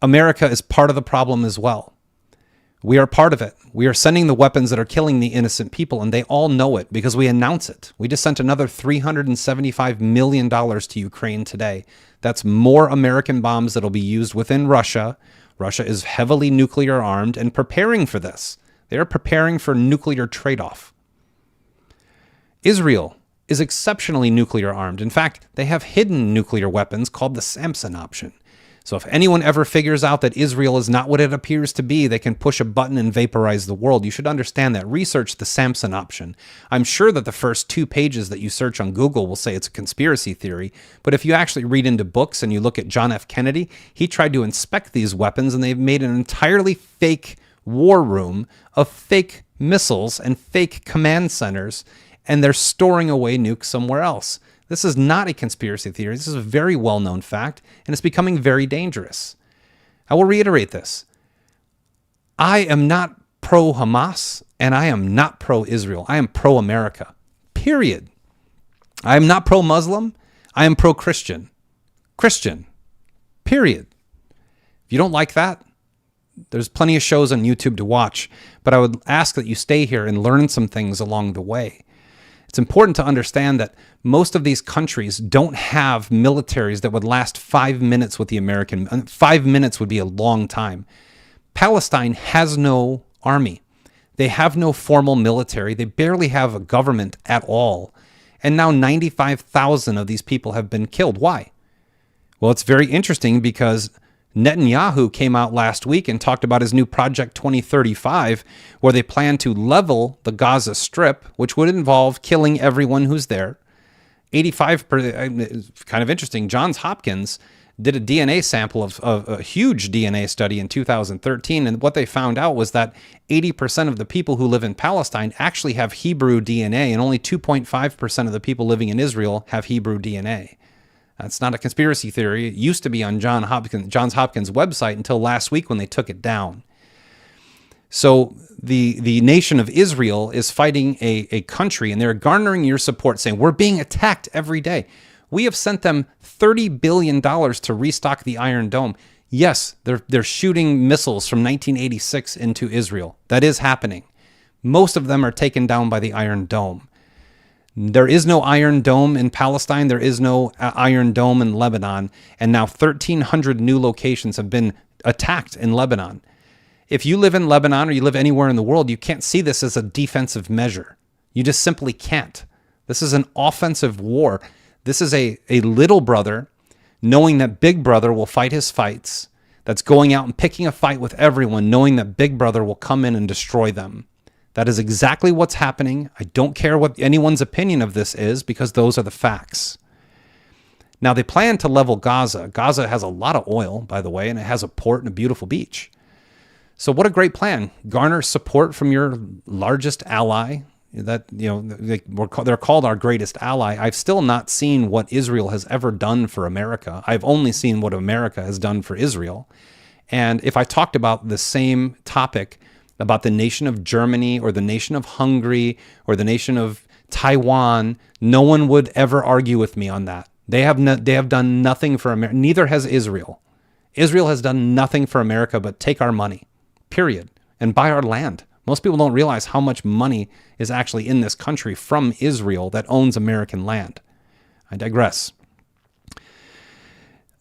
Speaker 1: America is part of the problem as well. We are part of it. We are sending the weapons that are killing the innocent people, and they all know it because we announce it. We just sent another $375 million to Ukraine today. That's more American bombs that will be used within Russia. Russia is heavily nuclear armed and preparing for this. They are preparing for nuclear trade-off. Israel is exceptionally nuclear armed. In fact, they have hidden nuclear weapons called the Samson option. So if anyone ever figures out that Israel is not what it appears to be, they can push a button and vaporize the world. You should understand that. Research the Samson option. I'm sure that the first 2 pages that you search on Google will say it's a conspiracy theory. But if you actually read into books and you look at John F. Kennedy, he tried to inspect these weapons, and they've made an entirely fake war room of fake missiles and fake command centers, and they're storing away nukes somewhere else. This is not a conspiracy theory. This is a very well-known fact, and it's becoming very dangerous. I will reiterate this. I am not pro-Hamas, and I am not pro-Israel. I am pro-America, period. I am not pro-Muslim. I am pro-Christian. Christian, period. If you don't like that, there's plenty of shows on YouTube to watch, but I would ask that you stay here and learn some things along the way. It's important to understand that most of these countries don't have militaries that would last 5 minutes with the American. 5 minutes would be a long time. Palestine has no army. They have no formal military. They barely have a government at all. And now 95,000 of these people have been killed. Why? Well, it's very interesting because Netanyahu came out last week and talked about his new Project 2035, where they plan to level the Gaza Strip, which would involve killing everyone who's there. 85%, kind of interesting, Johns Hopkins did a DNA sample of a huge DNA study in 2013, and what they found out was that 80% of the people who live in Palestine actually have Hebrew DNA, and only 2.5% of the people living in Israel have Hebrew DNA. That's not a conspiracy theory. It used to be on Johns Hopkins' website until last week when they took it down. So the nation of Israel is fighting a country, and they're garnering your support, saying, we're being attacked every day. We have sent them $30 billion to restock the Iron Dome. Yes, they're shooting missiles from 1986 into Israel. That is happening. Most of them are taken down by the Iron Dome. There is no Iron Dome in Palestine. There is no Iron Dome in Lebanon. And now 1,300 new locations have been attacked in Lebanon. If you live in Lebanon or you live anywhere in the world, you can't see this as a defensive measure. You just simply can't. This is an offensive war. This is a little brother knowing that big brother will fight his fights, that's going out and picking a fight with everyone, knowing that big brother will come in and destroy them. That is exactly what's happening. I don't care what anyone's opinion of this is, because those are the facts. Now, they plan to level Gaza. Gaza has a lot of oil, by the way, and it has a port and a beautiful beach. So what a great plan. Garner support from your largest ally. That, they're called our greatest ally. I've still not seen what Israel has ever done for America. I've only seen what America has done for Israel. And if I talked about the same topic, about the nation of Germany or the nation of Hungary or the nation of Taiwan, no one would ever argue with me on that. They have done nothing for America. Neither has Israel. Israel has done nothing for America but take our money, period, and buy our land. Most people don't realize how much money is actually in this country from Israel that owns American land. I digress.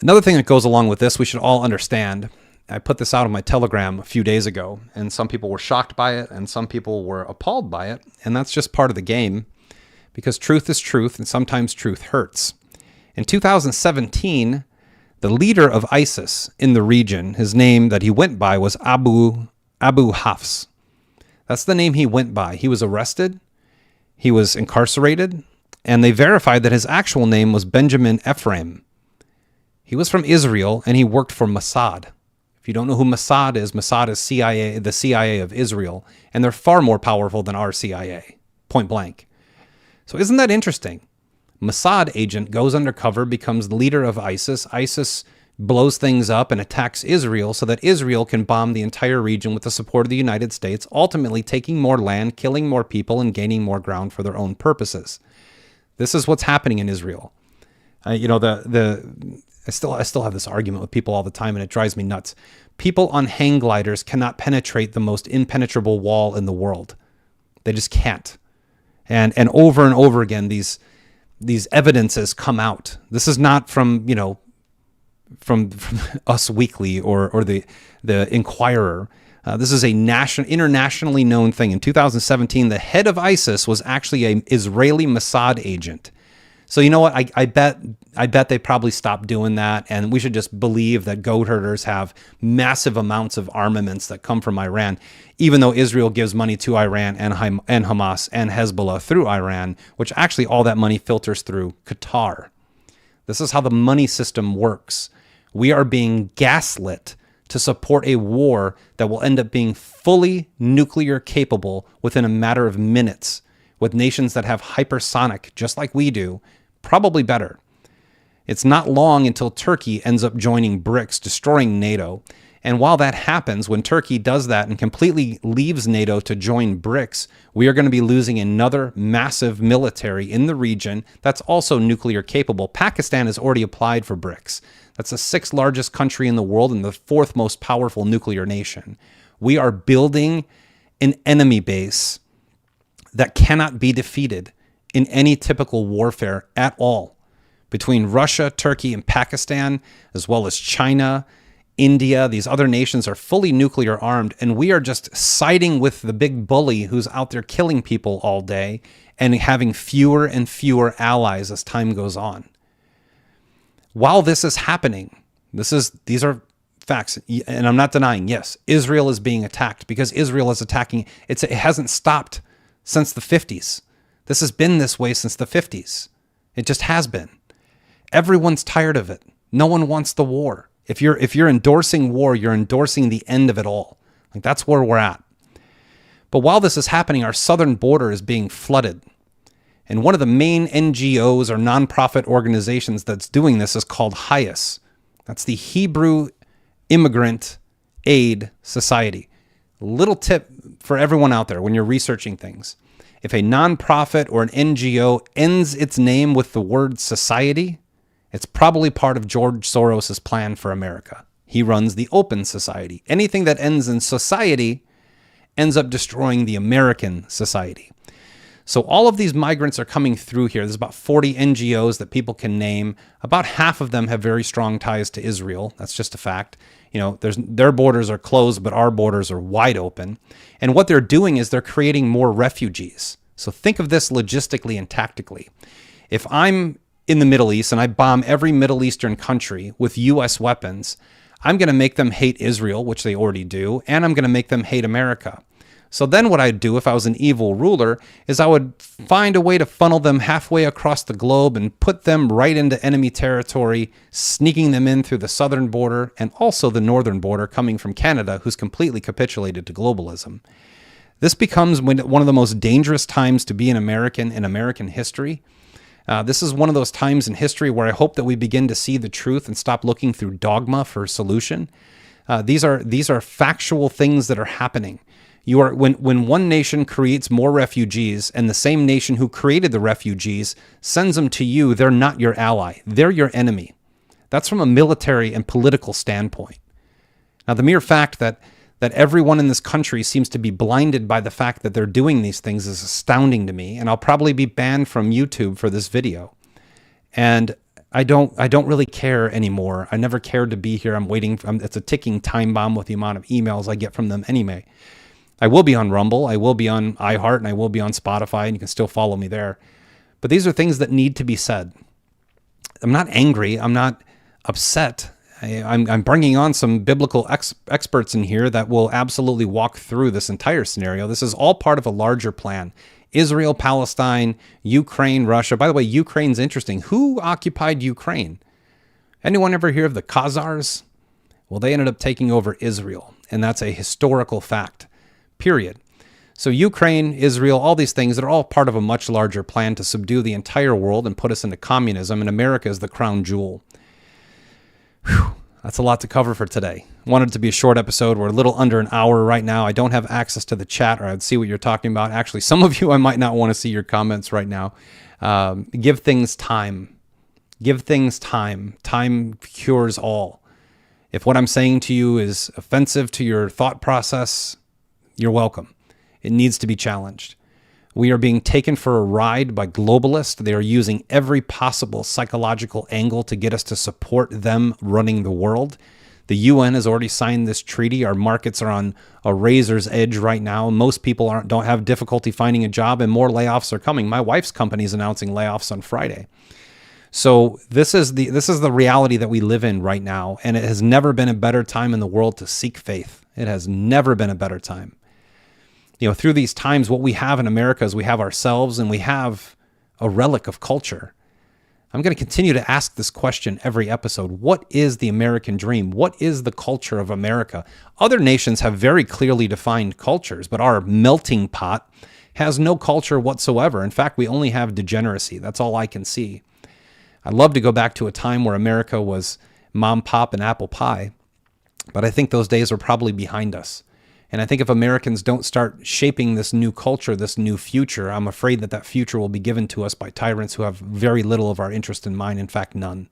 Speaker 1: Another thing that goes along with this, we should all understand. I put this out on my Telegram a few days ago, and some people were shocked by it, and some people were appalled by it, and that's just part of the game, because truth is truth, and sometimes truth hurts. In 2017, the leader of ISIS in the region, his name that he went by was Abu Hafs. That's the name he went by. He was arrested, he was incarcerated, and they verified that his actual name was Benjamin Ephraim. He was from Israel, and he worked for Mossad. If you don't know who Mossad is CIA, the CIA of Israel, and they're far more powerful than our CIA, point blank. So isn't that interesting? Mossad agent goes undercover, becomes the leader of ISIS. ISIS blows things up and attacks Israel so that Israel can bomb the entire region with the support of the United States, ultimately taking more land, killing more people, and gaining more ground for their own purposes. This is what's happening in Israel. I still have this argument with people all the time, and it drives me nuts. People on hang gliders cannot penetrate the most impenetrable wall in the world. They just can't. And over again, these evidences come out. This is not from Us Weekly or the Inquirer. This is a internationally known thing. In 2017, the head of ISIS was actually an Israeli Mossad agent. So you know what? I bet they probably stopped doing that, and we should just believe that goat herders have massive amounts of armaments that come from Iran, even though Israel gives money to Iran and Hamas and Hezbollah through Iran, which actually all that money filters through Qatar. This is how the money system works. We are being gaslit to support a war that will end up being fully nuclear capable within a matter of minutes, with nations that have hypersonic, just like we do, probably better. It's not long until Turkey ends up joining BRICS, destroying NATO. And while that happens, when Turkey does that and completely leaves NATO to join BRICS, we are going to be losing another massive military in the region that's also nuclear capable. Pakistan has already applied for BRICS. That's the 6th largest country in the world and the 4th most powerful nuclear nation. We are building an enemy base that cannot be defeated in any typical warfare at all, between Russia, Turkey, and Pakistan, as well as China, India. These other nations are fully nuclear armed, and we are just siding with the big bully who's out there killing people all day and having fewer and fewer allies as time goes on. While this is happening, these are facts, and I'm not denying, yes, Israel is being attacked because Israel is attacking. It hasn't stopped since the 50s. This has been this way since the 50s. It just has been. Everyone's tired of it. No one wants the war. If you're endorsing war, you're endorsing the end of it all. Like, that's where we're at. But while this is happening, our southern border is being flooded. And one of the main NGOs or nonprofit organizations that's doing this is called HIAS. That's the Hebrew Immigrant Aid Society. Little tip for everyone out there when you're researching things. If a nonprofit or an NGO ends its name with the word society, it's probably part of George Soros' plan for America. He runs the Open Society. Anything that ends in society ends up destroying the American society. So all of these migrants are coming through here. There's about 40 NGOs that people can name. About half of them have very strong ties to Israel. That's just a fact. Their borders are closed, but our borders are wide open. And what they're doing is they're creating more refugees. So think of this logistically and tactically. If I'm in the Middle East and I bomb every Middle Eastern country with U.S. weapons, I'm going to make them hate Israel, which they already do, and I'm going to make them hate America. So then what I'd do if I was an evil ruler is I would find a way to funnel them halfway across the globe and put them right into enemy territory, sneaking them in through the southern border and also the northern border coming from Canada, who's completely capitulated to globalism. This becomes one of the most dangerous times to be an American in American history. This is one of those times in history where I hope that we begin to see the truth and stop looking through dogma for a solution. These are factual things that are happening. When one nation creates more refugees and the same nation who created the refugees sends them to you, they're not your ally. They're your enemy. That's from a military and political standpoint. Now, the mere fact that everyone in this country seems to be blinded by the fact that they're doing these things is astounding to me, and I'll probably be banned from YouTube for this video. And I don't really care anymore. I never cared to be here. I'm waiting. It's a ticking time bomb with the amount of emails I get from them anyway. I will be on Rumble, I will be on iHeart, and I will be on Spotify, and you can still follow me there. But these are things that need to be said. I'm not angry. I'm not upset. I'm bringing on some biblical experts in here that will absolutely walk through this entire scenario. This is all part of a larger plan. Israel, Palestine, Ukraine, Russia. By the way, Ukraine's interesting. Who occupied Ukraine? Anyone ever hear of the Khazars? Well, they ended up taking over Israel, and that's a historical fact. Period. So Ukraine, Israel, all these things that are all part of a much larger plan to subdue the entire world and put us into communism, and America is the crown jewel. Whew, that's a lot to cover for today. Wanted it to be a short episode. We're a little under an hour right now. I don't have access to the chat, or I'd see what you're talking about. Actually, some of you, I might not want to see your comments right now. Give things time. Give things time. Time cures all. If what I'm saying to you is offensive to your thought process, you're welcome. It needs to be challenged. We are being taken for a ride by globalists. They are using every possible psychological angle to get us to support them running the world. The UN has already signed this treaty. Our markets are on a razor's edge right now. Most people don't have difficulty finding a job, and more layoffs are coming. My wife's company is announcing layoffs on Friday. So this is the reality that we live in right now, and it has never been a better time in the world to seek faith. It has never been a better time. Through these times, what we have in America is we have ourselves and we have a relic of culture. I'm going to continue to ask this question every episode. What is the American dream? What is the culture of America? Other nations have very clearly defined cultures, but our melting pot has no culture whatsoever. In fact, we only have degeneracy. That's all I can see. I'd love to go back to a time where America was mom, pop, and apple pie, but I think those days are probably behind us. And I think if Americans don't start shaping this new culture, this new future, I'm afraid that future will be given to us by tyrants who have very little of our interest in mind, in fact, none.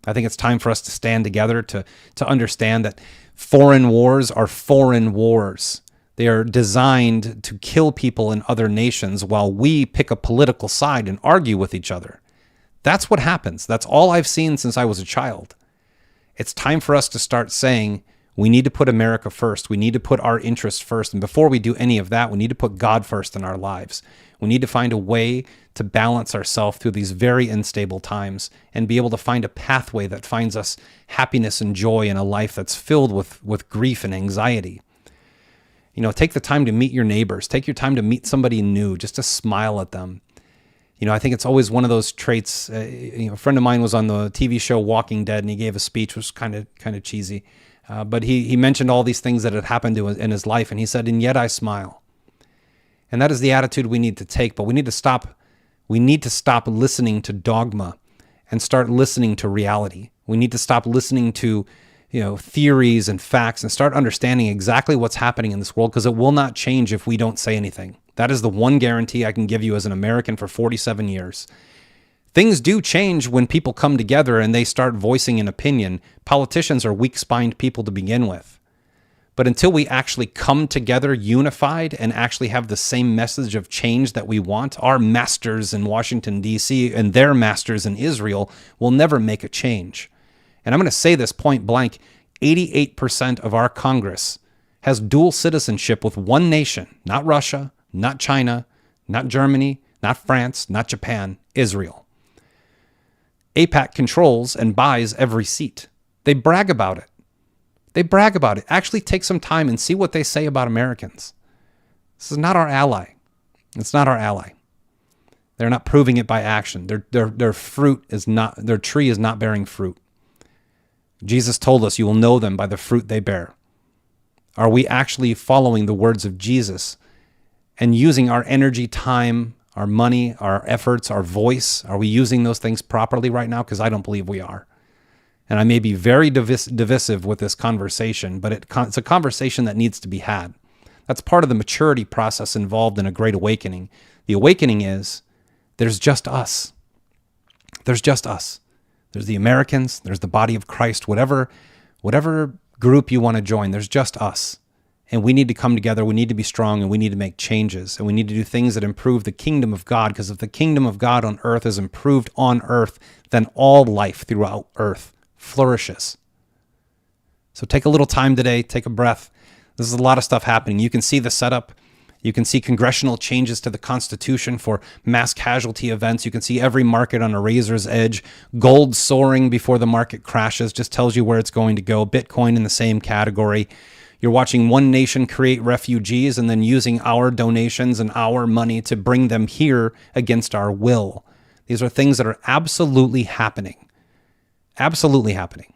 Speaker 1: I think it's time for us to stand together to understand that foreign wars are foreign wars. They are designed to kill people in other nations while we pick a political side and argue with each other. That's what happens. That's all I've seen since I was a child. It's time for us to start saying, we need to put America first. We need to put our interests first. And before we do any of that, we need to put God first in our lives. We need to find a way to balance ourselves through these very unstable times and be able to find a pathway that finds us happiness and joy in a life that's filled with grief and anxiety. Take the time to meet your neighbors. Take your time to meet somebody new, just to smile at them. I think it's always one of those traits. A friend of mine was on the TV show Walking Dead, and he gave a speech, which was kind of cheesy. But he mentioned all these things that had happened to in his life, and he said, "And yet I smile." And that is the attitude we need to take. But we need to stop listening to dogma and start listening to reality. We need to stop listening to theories and facts and start understanding exactly what's happening in this world, because it will not change if we don't say anything. That is the one guarantee I can give you as an American for 47 years. Things do change when people come together and they start voicing an opinion. Politicians are weak-spined people to begin with. But until we actually come together unified and actually have the same message of change that we want, our masters in Washington, D.C. and their masters in Israel will never make a change. And I'm going to say this point blank, 88% of our Congress has dual citizenship with one nation, not Russia, not China, not Germany, not France, not Japan, Israel. AIPAC controls and buys every seat. They brag about it. Actually take some time and see what they say about Americans. This is not our ally. It's not our ally. They're not proving it by action. Their fruit is not, their tree is not bearing fruit. Jesus told us, you will know them by the fruit they bear. Are we actually following the words of Jesus and using our energy, time, our money, our efforts, our voice? Are we using those things properly right now? Because I don't believe we are. And I may be very divisive with this conversation, but it's a conversation that needs to be had. That's part of the maturity process involved in a great awakening. The awakening is, there's just us. There's just us. There's the Americans, there's the body of Christ, whatever group you want to join, there's just us. And we need to come together, we need to be strong, and we need to make changes. And we need to do things that improve the kingdom of God, because if the kingdom of God on earth is improved on earth, then all life throughout earth flourishes. So take a little time today, take a breath. This is a lot of stuff happening. You can see the setup. You can see congressional changes to the Constitution for mass casualty events. You can see every market on a razor's edge. Gold soaring before the market crashes just tells you where it's going to go. Bitcoin in the same category. You're watching one nation create refugees and then using our donations and our money to bring them here against our will. These are things that are absolutely happening. Absolutely happening.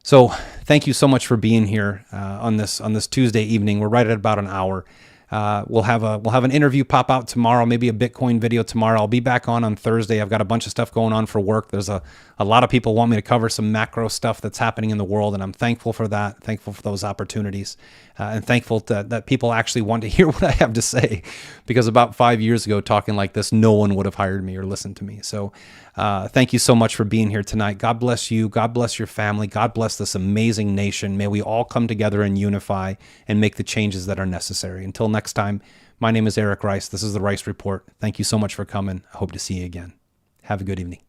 Speaker 1: So thank you so much for being here on this Tuesday evening. We're right at about an hour. We'll have an interview pop out tomorrow, maybe a Bitcoin video tomorrow. I'll be back on Thursday. I've got a bunch of stuff going on for work. There's a lot of people want me to cover some macro stuff that's happening in the world, and I'm thankful for that, thankful for those opportunities, and thankful that people actually want to hear what I have to say, because about 5 years ago, talking like this, no one would have hired me or listened to me. So thank you so much for being here tonight. God bless you. God bless your family. God bless this amazing nation. May we all come together and unify and make the changes that are necessary. Until next time, my name is Eric Rice. This is The Rice Report. Thank you so much for coming. I hope to see you again. Have a good evening.